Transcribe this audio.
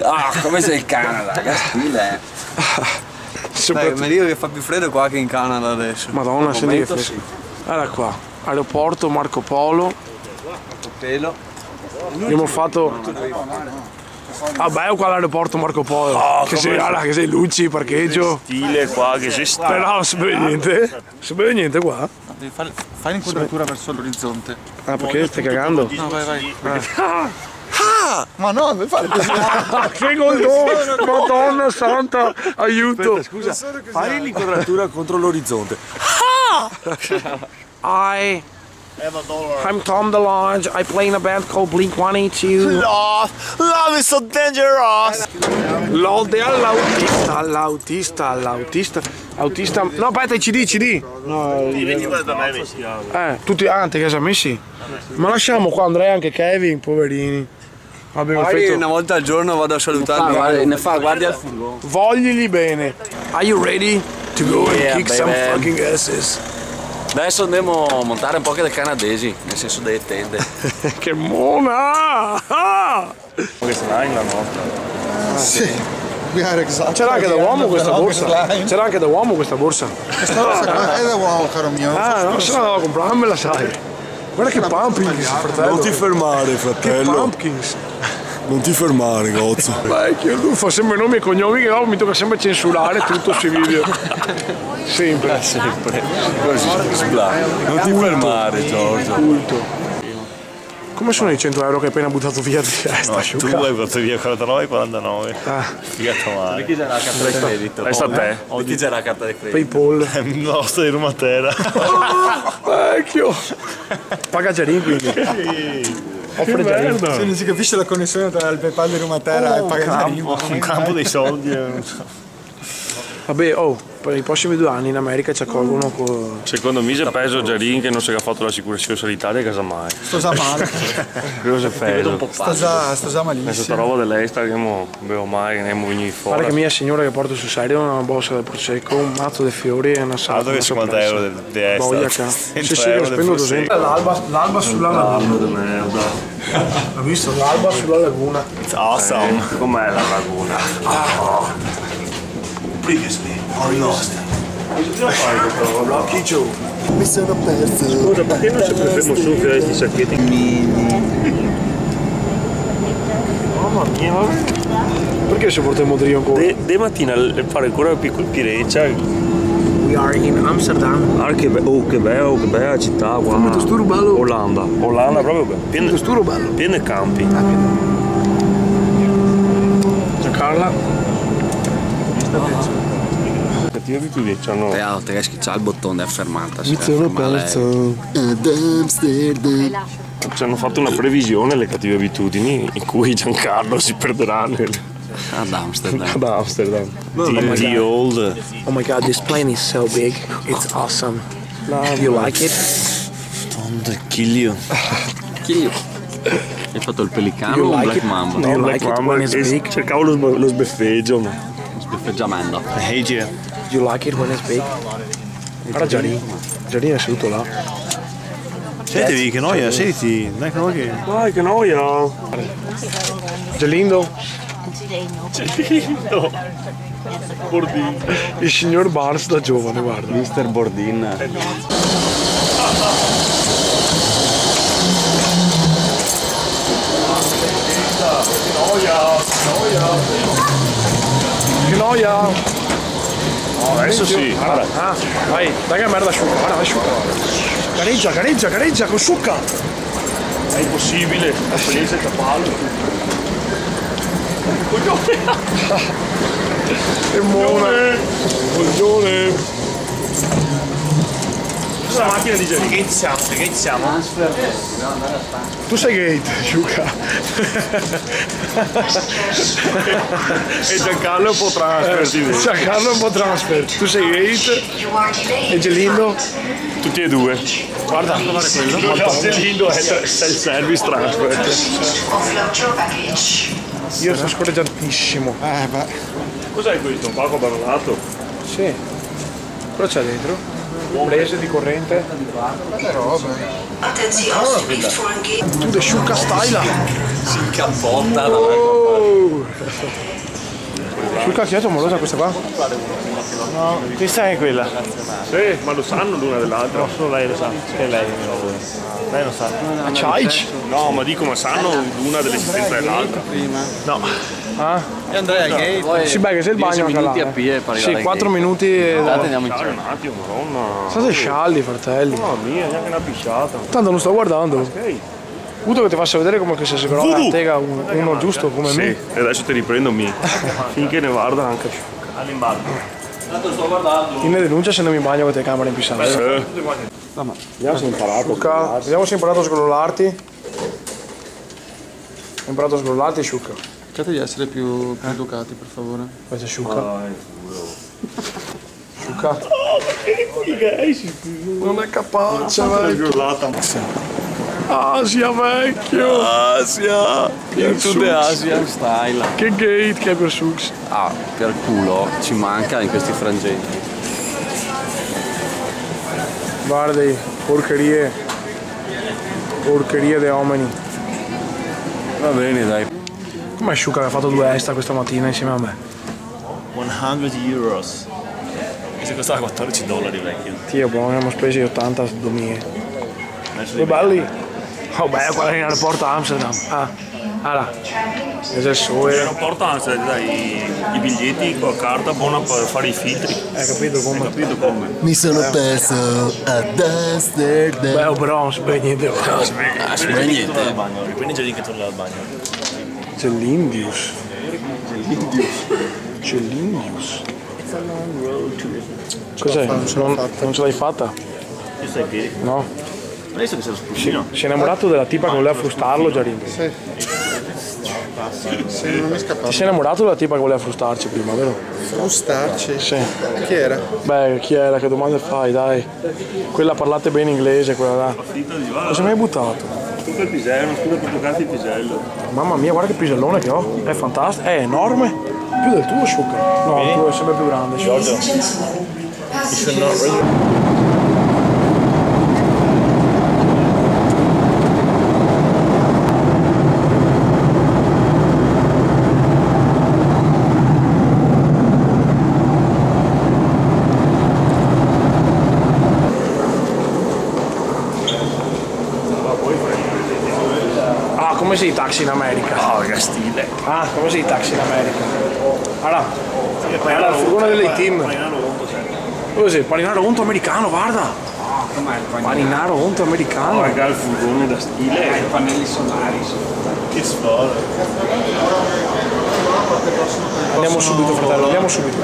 Ah, come sei il Canada, che stile. Dai, mi dico che fa più freddo qua che in Canada adesso. Madonna, senti che freddo. Sì. Guarda qua, aeroporto Marco Polo. Pelo. Abbiamo fatto... Ah, bello qua l'aeroporto Marco Polo. Oh, che sei luci, parcheggio. Stile qua che si sta. Però non si vede niente. Non si vede niente qua. Devi fare l'inquadratura verso l'orizzonte. Ah, perché stai cagando? No, vai. Ma no, non fare così. Che goldone! Madonna santa, aiuto! Aspetta, scusa, fai l'inquadratura contro l'orizzonte. I'm Tom DeLonge. I play in a band called Blink-182. Love is so dangerous. Lode all'autista. No, aspetta, i CD. No, tutti te che siamo messi? Ma lasciamo qua Andrea, anche Kevin, poverini. Magari una volta al giorno vado a salutarli. Ne fa, guardi al furgone. Vogligli bene. Are you ready to go and kick some fucking asses? Adesso andremo a montare un po' che dei canadesi, nel senso delle tende. Che mona! Questa è la nostra. Sì. C'era anche da uomo questa borsa. C'era anche da uomo questa borsa. Questa borsa qua è da uomo, caro mio. Ah, no, se la devo comprare, me la sai. Guarda che pumpkins, fratello. Non ti fermare, fratello. Che pumpkins. Non ti fermare, cozzo. Vecchio, tu fa sempre nomi e cognomi che mi tocca sempre censurare tutto sui video. Sempre. Così, non ti fermare, Giorgio. Culto. Come sono i 100 euro che hai appena buttato via di testa? No, tu hai buttato via 49,49. Figata male. Chi c'era la carta di credito? Resta a te. Chi c'era la carta di credito? PayPal. No, stai in Rumatera. Vecchio. Paga Giarin quindi. Offre Giarin. Se non si capisce la connessione tra il PayPal di Rumatera e Pagazzarino. Un campo dei soldi. Vabbè, per i prossimi 2 anni in America ci accolgono con... Secondo me se peso Giarin che non si è fatto l'assicurazione sanitaria casomai. Sto già male. Cosa peso? Sto già malissimo. Questa roba dell'Esta che non bevo mai, che ne abbiamo venuti fuori. Guarda che mia signora che porto sul serio una borsa del prosecco, un mazzo di fiori e una salata. Altro che 50 euro di Esta. Boia, sì, io spendo 200. L'alba sulla laguna. Ho visto l'alba sulla laguna. Awesome. Com'è la laguna? Previously, on Lost. Rocky Joe. Mi sono perso. Scusa, perché non si fermo su che questi sacchetti? Mamma mia, perché si porta il motorio ancora? De mattina fare ancora una piccola pireccia. We are in Amsterdam. Ah, che bella città qua. Molto sturo bello. Olanda proprio bello. Molto sturo bello. Pieno campi. Giancarla. Cattiva abitudine, c'hanno. Tedeschi c'ha il bottone a fermata. Mi sono perso. Ad Amsterdam. Ci hanno fatto una previsione le cattive abitudini in cui Giancarlo si perderà ad Amsterdam. Ad Amsterdam. The old. Oh my god, this plane is so big. It's awesome. You like it? Don't kill you. Hai fatto il pelicano o un black mamba? No, like it when it's big. Cercavo lo sbeffeggio, ma. Sbeffeggiamento. I hate you. You like it when it's big? Guarda Giarin è seduto là. Sentiti, che noia, senti. Dai che noia. Gelindo. Bordin. Il signor Barnes da giovane, guarda. Mr. Bordin. Che noia! Adesso sì. Vai, dai che merda asciuga, guarda, asciuga. Gareggia, con succa! È impossibile, la esperienza è cavallo. Che mona! Coglione! La macchina di Giarin. Che siamo? Tu sei gate, Giuca. E Giancarlo è un po' transfer. Giancarlo è un po' transfer. Tu sei gate. E Gelindo? Tutti e due. Guarda quello. Gelindo è self-service transfer. Io sono scorreggiantissimo. Cos'è questo? Un palco abbandonato? Sì. Cosa c'è dentro? Prese di corrente. Tu de sciucca style. Si incappotta. Sciucca chi è morosa questa qua? No, questa è quella. Sì, ma lo sanno l'una dell'altra. No, solo lei lo sa. Che lei lo sa. Ciaic? No, ma dico, ma sanno l'una dell'esistenza dell'altra? No. Ah? E Andrea al gate. Sì, beh, che sei il bagno anche là. minuti a piedi per arrivare Sì, al 4 gate. minuti. Dai, andiamo in Dai, cielo. un attimo, madonna. State scialli, fratelli. Mamma mia, neanche una pisciata. Tanto non sto guardando. Ok. Avuto che ti faccio vedere come che se si grava la tega uno giusto come Sì, me. e adesso ti riprendo mi. Finché ne guarda anche. All'imbarco. Chi ne denuncia se non mi bagno con te camere in pisciata. Vediamo se hai imparato. Vediamo se hai imparato a sgrollarti. Hai imparato a sgrollarti, Sciucca. Cercate di essere più educati, per favore. Questa è Sciucca. Sciucca. Non è capace, vecchio. Asia, vecchio. Asia! Into the Asian style. Che gate che è per Sux. Ah, per culo ci manca in questi frangenti. Guardi, porcherie. Porcherie dei uomini. Va bene, dai. Com'è Sciucca che ha fatto 2 extra questa mattina insieme a me? 100 euros. Questo costava 14 dollari, vecchio. Tio, ne abbiamo spesi 80 domenica. Che belli. Oh beh, quella in aeroporto a Amsterdam. Ah, allora. Questo è il sole. L'aeroporto anzi dai i biglietti con carta buona per fare i filtri. Hai capito come? Capito come? Mi sono perso ad Amsterdam. Beh, però, beh, niente. Niente. Quindi già lì che torna al bagno. C'è l'Indius. C'è l'Indius. Cos'è? Non ce l'hai fatta? Io stai in piedi. No? Adesso che sei lo spruzzino. Si è innamorato della tipa che voleva frustarlo, Giarini. Sì, non mi è scappato. Ti sei innamorato della tipa che voleva frustarci prima, vero? Frustarci? Sì. Chi era? Beh, chi era? Che domande fai, dai? Quella parlate bene inglese, quella là. Cosa mi hai buttato? Scusa il pisello, una scusa per toccarti il pisello. Mamma mia, guarda che pisellone che ho. È fantastico, è enorme. Più del tuo, Sciucca. No, il tuo è sempre più grande. Come si taxi in America? Oh, che stile. Ah, come si taxi in America? Allora, il furgone delle team. Così, il paninaro unto americano, guarda. Paninaro unto americano. Raga, il furgone da stile. I pannelli solari. Che sfogo. Andiamo subito, fratello, andiamo subito.